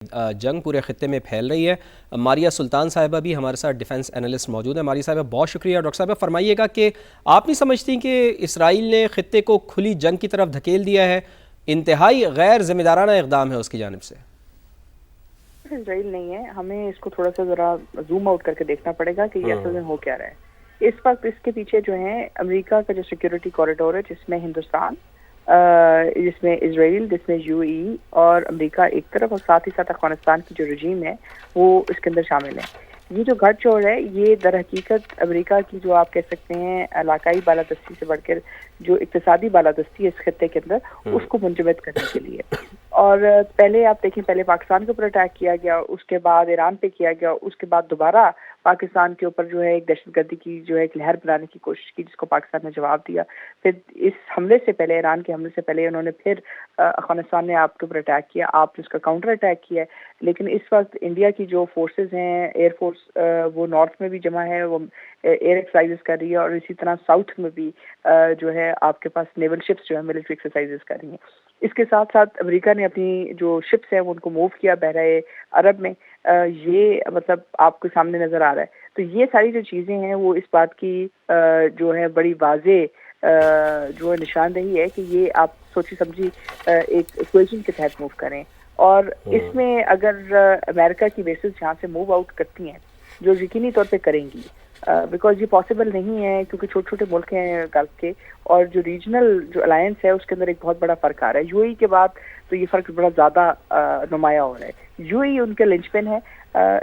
जंग पूरे खत्े में फैल रही है। मारिया सुल्तान साहिबा भी हमारे साथ डिफेंस एनालिस्ट मौजूद है। मारिया साहिबा बहुत शुक्रिया। डॉक्टर साहिबा फरमाइएगा कि आप नहीं समझती कि इसराइल ने खत्े को खुली जंग की तरफ धकेल दिया है, इंतहाई गैर जिम्मेदाराना इक़दाम है उसकी जानिब से? इसराइल नहीं है, हमें इसको थोड़ा सा जरा जूम आउट करके देखना पड़ेगा कि ये असल में हो क्या रहा है। इस वक्त इसके पीछे जो है अमेरिका का जो सिक्योरिटी कॉरिडोर है, जिसमें हिंदुस्तान, जिसमें इजराइल, जिसमें यूएई और अमेरिका एक तरफ, और साथ ही साथ अफगानिस्तान की जो रजीम है वो इसके अंदर शामिल है। ये जो गठजोड़ है ये दर हकीकत अमेरिका की जो आप कह सकते हैं इलाकाई बालादस्ती से बढ़कर जो इक्तिसादी बालादस्ती है इस खत्ते के अंदर, उसको मुंजमद करने के लिए। और पहले आप देखें, पहले पाकिस्तान के ऊपर अटैक किया गया, उसके बाद ईरान पे किया गया, उसके बाद दोबारा पाकिस्तान के ऊपर जो है एक दहशतगर्दी की जो है एक लहर बनाने की कोशिश की, जिसको पाकिस्तान ने जवाब दिया। फिर इस हमले से पहले, ईरान के हमले से पहले, उन्होंने फिर अफगानिस्तान ने आपके ऊपर अटैक किया, आपने उसका काउंटर अटैक किया है। लेकिन इस वक्त इंडिया की जो फोर्सेस हैं, एयरफोर्स वो नॉर्थ में भी जमा है, वो एयर एक्सरसाइजेस कर रही है, और इसी तरह साउथ में भी जो है आपके पास नेवल शिप्स जो है मिलिट्री एक्सरसाइजेस कर रही हैं। इसके साथ साथ अमेरिका ने अपनी जो शिप्स हैं उनको मूव किया बहराए अरब में। ये मतलब आपके सामने नजर आ रहा है। तो ये सारी जो चीजें हैं वो इस बात की जो है बड़ी वाजे जो है निशानदेही है कि ये आप सोची समझी एक इक्वेशन के तहत मूव करें। और इसमें अगर अमेरिका की बेसिस यहाँ से मूव आउट करती हैं, जो यकीनी तौर पे करेंगी, बिकॉज ये पॉसिबल नहीं है क्योंकि छोटे छोटे मुल्क हैं गल्फ के, और जो रीजनल जो अलायंस है उसके अंदर एक बहुत बड़ा फर्क आ रहा है। यूएई के बाद तो ये फर्क बड़ा ज्यादा नुमाया हो रहा है। यूएई उनके लिंचपिन है।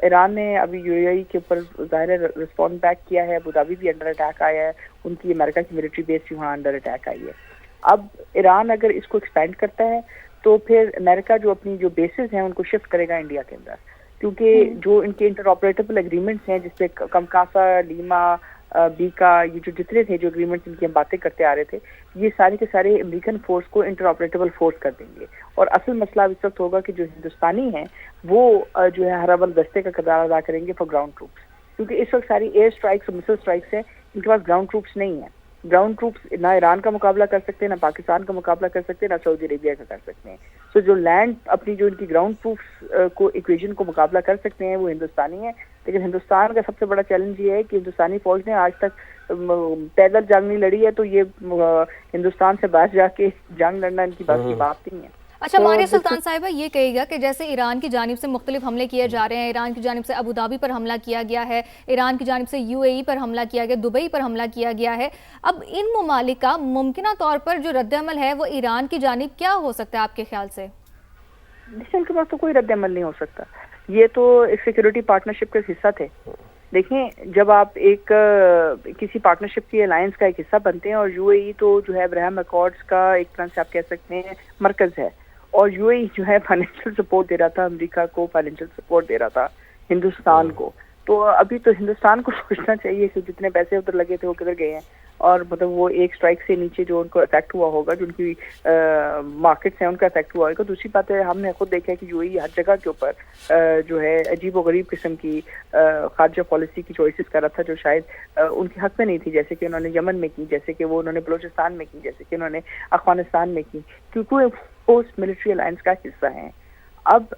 ईरान ने अभी यूएई के ऊपर ज़ाहिर रिस्पॉन्ड बैक किया है, अबू धाबी भी अंडर अटैक आया है, उनकी अमेरिका की मिलिट्री बेस भी वहाँ अंडर अटैक आई है। अब ईरान अगर इसको एक्सपेंड करता है तो फिर अमेरिका जो अपनी जो बेसिस हैं उनको शिफ्ट करेगा इंडिया के अंदर, क्योंकि जो इनके इंटरऑपरेटेबल एग्रीमेंट्स हैं जिसपे कमकासा, लीमा, बीका, ये जो जितने थे जो एग्रीमेंट्स इनकी हम बातें करते आ रहे थे, ये सारे के सारे अमेरिकन फोर्स को इंटरऑपरेटेबल फोर्स कर देंगे। और असल मसला इस वक्त होगा कि जो हिंदुस्तानी हैं वो जो है हर अव्वल दस्ते का किरदार अदा करेंगे फॉर ग्राउंड ट्रूप्स, क्योंकि इस वक्त सारी एयर स्ट्राइक्स और मिसाइल स्ट्राइक्स हैं, इनके पास ग्राउंड ट्रूप्स नहीं है। ग्राउंड ट्रूप्स ना ईरान का मुकाबला कर सकते हैं, ना पाकिस्तान का मुकाबला कर सकते हैं, ना सऊदी अरेबिया का कर सकते हैं। तो जो लैंड अपनी जो इनकी ग्राउंड ट्रूप्स को इक्वेशन को मुकाबला कर सकते हैं वो हिंदुस्तानी है। लेकिन हिंदुस्तान का सबसे बड़ा चैलेंज ये है कि हिंदुस्तानी फौज ने आज तक पैदल जंग नहीं लड़ी है, तो ये हिंदुस्तान से बाहर जाके जंग लड़ना इनकी बस की बात नहीं है। अच्छा, मारिया सुल्तान साहिबा ये कहेगा कि जैसे ईरान की जानिब से मुख्तलिफ हमले किए जा रहे हैं, ईरान की जानिब से अबू धाबी पर हमला किया गया है, ईरान की जानिब से यूएई पर हमला किया गया, दुबई पर हमला किया गया है, अब इन ममालिक का मुमकिन तौर पर जो रद्द-ए-अमल है वो ईरान की जानिब क्या हो सकता है आपके ख्याल से? उनके पास तो कोई रद्द-ए-अमल नहीं हो सकता। ये तो एक सिक्योरिटी पार्टनरशिप का हिस्सा थे। देखें, जब आप एक किसी पार्टनरशिप की अलायंस का एक हिस्सा बनते हैं, और यूएई तो जो है अब्राहम अकॉर्ड्स का एक तरह से आप कह सकते हैं मरकज है, और यूएई जो है फाइनेंशियल सपोर्ट दे रहा था अमेरिका को, फाइनेंशियल सपोर्ट दे रहा था हिंदुस्तान को। तो अभी तो हिंदुस्तान को सोचना चाहिए कि जितने पैसे उधर लगे थे वो किधर गए हैं, और मतलब वो एक स्ट्राइक से नीचे जो उनको अफेक्ट हुआ होगा, जो उनकी मार्केट्स हैं उनका अफेक्ट हुआ होगा। दूसरी बात है, हमने खुद देखा है कि यूएई हर जगह के ऊपर जो है अजीब व गरीब किस्म की खारजा पॉलिसी की चॉइसेस कर रहा था, जो शायद उनके हक में नहीं थी, जैसे कि उन्होंने यमन में की, जैसे कि वो उन्होंने बलूचिस्तान में की, जैसे कि उन्होंने अफगानिस्तान में की, क्योंकि वो उस मिलिट्री अलायंस का हिस्सा है। अब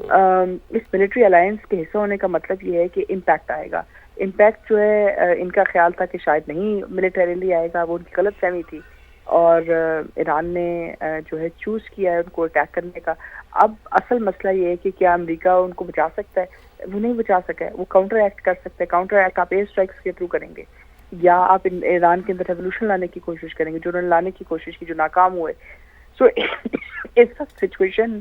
इस मिलिट्री अलायंस के हिस्सा होने का मतलब ये है कि इम्पैक्ट आएगा। इम्पैक्ट जो है इनका ख्याल था कि शायद नहीं मिलिटरीली आएगा, वो उनकी गलत फहमी थी, और ईरान ने जो है चूज किया है उनको अटैक करने का। अब असल मसला ये है कि क्या अमेरिका उनको बचा सकता है? वो नहीं बचा सका है। वो काउंटर एक्ट कर सकते हैं। काउंटर एक्ट आप एयर स्ट्राइक्स के थ्रू करेंगे, या आप ईरान के अंदर रेवोल्यूशन लाने की कोशिश करेंगे, जो उन्होंने लाने की कोशिश की, जो नाकाम हुए। सो इस वक्त सिचुएशन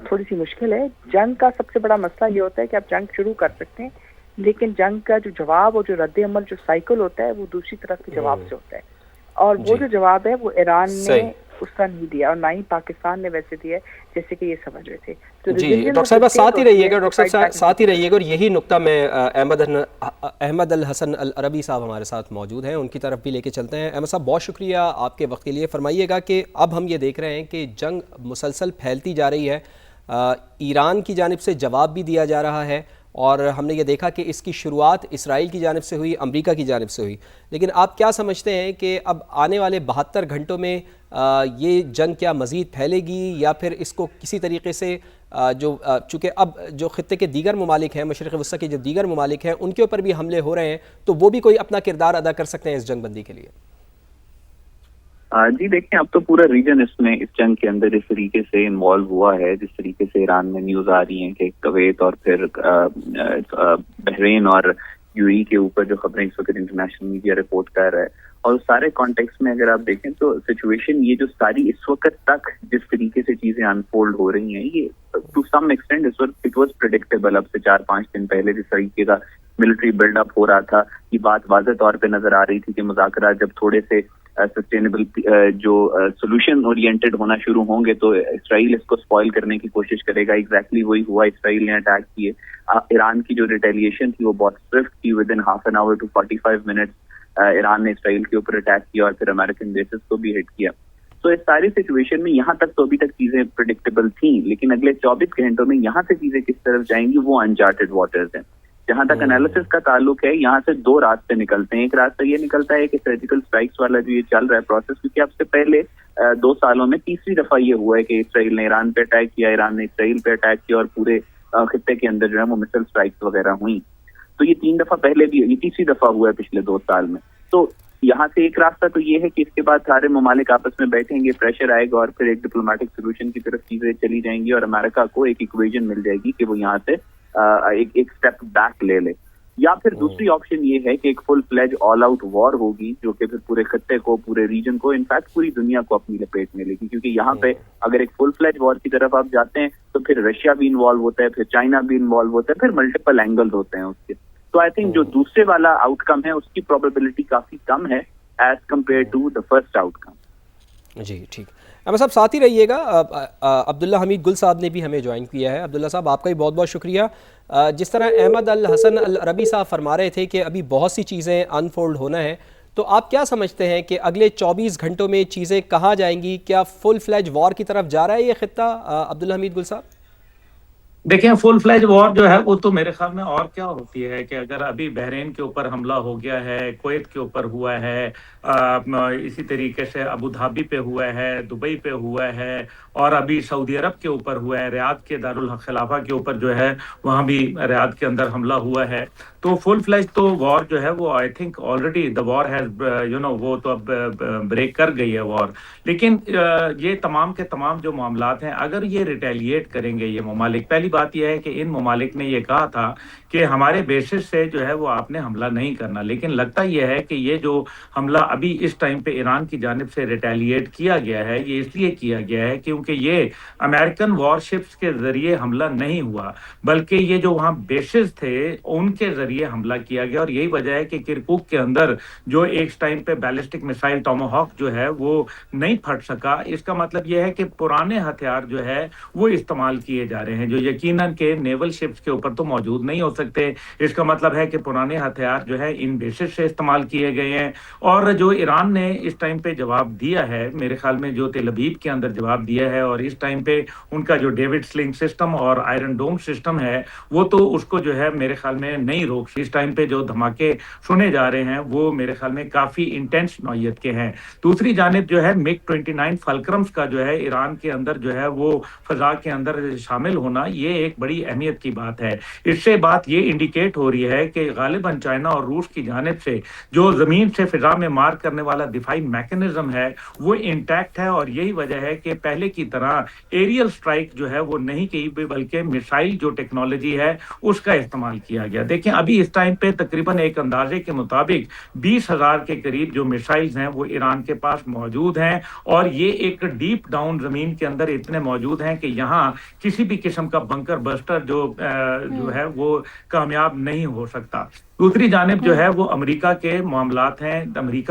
थोड़ी सी मुश्किल है। जंग का सबसे बड़ा मसला ये होता है कि आप जंग शुरू कर सकते हैं, लेकिन जंग का जो जवाब और जो रद्द अमल जो साइकिल होता है वो दूसरी तरफ के जवाब से होता है, और वो जो जवाब है वो ईरान ने उसका नहीं दिया, और ना ही पाकिस्तान ने वैसे दिया जैसे कि ये समझ रहे थे। तो जी डॉक्टर साहब साथ ही रहिएगा, डॉक्टर साहब साथ ही रहिएगा, और यही नुक्ता मैं अहमद अल हसन अल अरबी साहब हमारे साथ मौजूद हैं, उनकी तरफ भी लेके चलते हैं। अहमद साहब बहुत शुक्रिया आपके वक्त के लिए। फरमाइएगा कि अब हम ये देख रहे हैं कि जंग मुसलसल फैलती जा रही है, ईरान की जानिब से जवाब भी दिया जा रहा है, اور ہم نے یہ دیکھا کہ اس کی شروعات اسرائیل کی جانب سے ہوئی، امریکہ کی جانب سے ہوئی، لیکن آپ کیا سمجھتے ہیں کہ اب آنے والے 72 گھنٹوں میں یہ جنگ کیا مزید پھیلے گی، یا پھر اس کو کسی طریقے سے چونکہ اب جو خطے کے دیگر ممالک ہیں، مشرق وسطی کے جو دیگر ممالک ہیں، ان کے اوپر بھی حملے ہو رہے ہیں، تو وہ بھی کوئی اپنا کردار ادا کر سکتے ہیں اس جنگ بندی کے لیے؟ جی دیکھیں، اب تو پورا ریجن اس جنگ کے اندر اس طریقے سے انوالو ہوا ہے، جس طریقے سے ایران میں نیوز آ رہی ہیں کہ کویت اور پھر بحرین اور یو ای کے اوپر جو خبریں اس وقت انٹرنیشنل میڈیا رپورٹ کر رہا ہے، اور اس سارے کانٹیکس میں اگر آپ دیکھیں تو سچویشن یہ جو ساری اس وقت تک جس طریقے سے چیزیں انفولڈ ہو رہی ہیں، یہ ٹو سم ایکسٹینٹ اس وقت اٹ واز پریڈکٹیبل. اب سے 4-5 دن پہلے جس طریقے کا ملٹری بلڈ اپ ہو رہا تھا، یہ بات واضح طور پہ نظر آ رہی تھی کہ مذاکرات جب تھوڑے سے سسٹینیبل جو سولوشن اورینٹڈ ہونا شروع ہوں گے تو اسرائیل اس کو سپوائل کرنے کی کوشش کرے گا. ایگزیکٹلی وہی ہوا، اسرائیل نے اٹیک کیے. ایران کی جو ریٹیلیشن تھی وہ بہت سوئفٹ تھی، within half an hour to 45 minutes Iran نے اسرائیل کے اوپر اٹیک کیا اور پھر امریکن بیسز کو بھی ہٹ کیا. تو اس ساری سچویشن میں یہاں تک تو ابھی تک چیزیں پریڈکٹیبل تھیں، لیکن اگلے 24 گھنٹوں میں یہاں سے چیزیں کس طرف جائیں گی وہ انچارٹڈ واٹرز ہیں. جہاں تک انالیسس کا تعلق ہے، یہاں سے 2 راستے نکلتے ہیں. ایک راستہ یہ نکلتا ہے کہ سرجیکل اسٹرائکس والا جو یہ چل رہا ہے پروسیس، کیونکہ اب سے پہلے 2 سالوں میں تیسری دفعہ یہ ہوا ہے کہ اسرائیل نے ایران پہ اٹیک کیا، ایران نے اسرائیل پہ اٹیک کیا، اور پورے خطے کے اندر جو ہے وہ مثل اسٹرائکس وغیرہ ہوئی. تو یہ 3 دفعہ پہلے بھی، یہ تیسری دفعہ ہوا ہے پچھلے 2 سال میں. تو یہاں سے ایک راستہ تو یہ ہے کہ اس کے بعد سارے ممالک آپس میں بیٹھیں گے، پریشر آئے گا اور پھر ایک ڈپلومیٹک سولوشن کی طرف چیزیں چلی جائیں گی، اور امریکہ کو ایک ایکویژن مل جائے گی کہ وہ یہاں سے ایک اسٹیپ بیک لے لے. یا پھر دوسری آپشن یہ ہے کہ ایک فل فلیج آل آؤٹ وار ہوگی، جو کہ پھر پورے خطے کو، پورے ریجن کو، انفیکٹ پوری دنیا کو اپنی لپیٹ میں لے گی. کیونکہ یہاں پہ اگر ایک فل فلیج وار کی طرف آپ جاتے ہیں تو پھر رشیا بھی انوالو ہوتا ہے، پھر چائنا بھی انوالو ہوتا ہے، پھر ملٹیپل اینگل ہوتے ہیں اس کے. تو آئی تھنک جو دوسرے والا آؤٹ کم ہے اس کی پروبیبلٹی کافی کم ہے as compare to the first outcome. جی ٹھیک. احمد صاحب ساتھ ہی رہیے گا. عبداللہ حمید گل صاحب نے بھی ہمیں جوائن کیا ہے. عبداللہ صاحب آپ کا بھی بہت بہت شکریہ. جس طرح احمد الحسن العربی صاحب فرما رہے تھے کہ ابھی بہت سی چیزیں انفولڈ ہونا ہے، تو آپ کیا سمجھتے ہیں کہ اگلے 24 گھنٹوں میں چیزیں کہاں جائیں گی؟ کیا فل فلیج وار کی طرف جا رہا ہے یہ خطہ عبداللہ حمید گل صاحب؟ دیکھیں، فل فلیج وار جو ہے وہ تو میرے خیال میں اور کیا ہوتی ہے کہ اگر ابھی بحرین کے اوپر حملہ ہو گیا ہے، کویت کے اوپر ہوا ہے، اسی طریقے سے ابو دھابی پہ ہوا ہے، دبئی پہ ہوا ہے، اور ابھی سعودی عرب کے اوپر ہوا ہے، ریاض کے دارالخلافہ کے اوپر جو ہے وہاں بھی ریاض کے اندر حملہ ہوا ہے. تو فل فلیج تو وار جو ہے وہ I think already the war has وہ تو اب بریک کر گئی ہے وار. لیکن یہ تمام کے تمام جو معاملات ہیں، اگر یہ ریٹیلیٹ کریں گے یہ ممالک، پہلی بات یہ ہے کہ ان ممالک نے یہ کہا تھا کہ ہمارے بیسس سے جو ہے وہ آپ نے حملہ نہیں کرنا، لیکن لگتا یہ ہے کہ یہ جو حملہ ابھی اس ٹائم پہ ایران کی جانب سے ریٹیلیٹ کیا گیا ہے، یہ اس لیے کیا گیا ہے کیونکہ یہ امریکن وار شپس کے ذریعے حملہ نہیں ہوا، بلکہ یہ جو وہاں بیسز تھے ان کے ذریعے حملہ کیا گیا. اور یہی وجہ ہے کہ کرکوک کے اندر جو ایک ٹائم پہ بیلسٹک میسائل ٹاماہاک جو ہے وہ نہیں پھٹ سکا. اس کا مطلب یہ ہے کہ پرانے ہتھیار جو ہے وہ استعمال کیے جا رہے ہیں، جو یقیناً کہ نیول شپس کے اوپر تو موجود نہیں ہو سکتے. اس کا مطلب ہے کہ پرانے ہتھیار جو ہے ان بیسز سے استعمال کیے گئے ہیں. اور جو ایران نے اس ٹائم پہ جواب دیا ہے، میرے خیال میں جو تل ابیب کے اندر جواب دیا ہے، اور اس ٹائم پہ ان کا جو ڈیوڈ سلنگ سسٹم اور آئرن ڈوم سسٹم ہے وہ تو اس کو جو ہے میرے خیال میں نہیں روک. اس ٹائم پہ جو دھماکے سنے جا رہے ہیں وہ میرے خیال میں کافی انٹینس نوعیت کے ہیں. دوسری جانب جو ہے MiG 29 فلکرمز کا جو ہے ایران کے اندر جو ہے وہ فضا کے اندر شامل ہونا، یہ ایک بڑی اہمیت کی بات ہے. اس سے بات یہ انڈیکیٹ ہو رہی ہے کہ غالباً چائنا اور روس کی جانب سے جو زمین سے فضا میں مار کرنے والا دفاعی میکانزم ہے وہ انٹیکٹ ہے، اور یہی وجہ ہے کہ پہلے کی طرح ایریل سٹرائک جو ہے وہ نہیں کی، بلکہ میسائل جو ٹیکنالوجی ہے اس کا استعمال کیا گیا. دیکھیں ابھی اس ٹائم پہ تقریباً ایک اندازے کے مطابق 20,000 کے قریب جو میسائلز ہیں وہ ایران کے پاس موجود ہیں، اور یہ ایک ڈیپ ڈاؤن زمین کے اندر اتنے موجود ہیں کہ یہاں کسی بھی قسم کا بنکر بسٹر جو ہے وہ کامیاب نہیں ہو سکتا. دوسری جانب جو ہے وہ امریکہ کے معاملات ہیں. امریکہ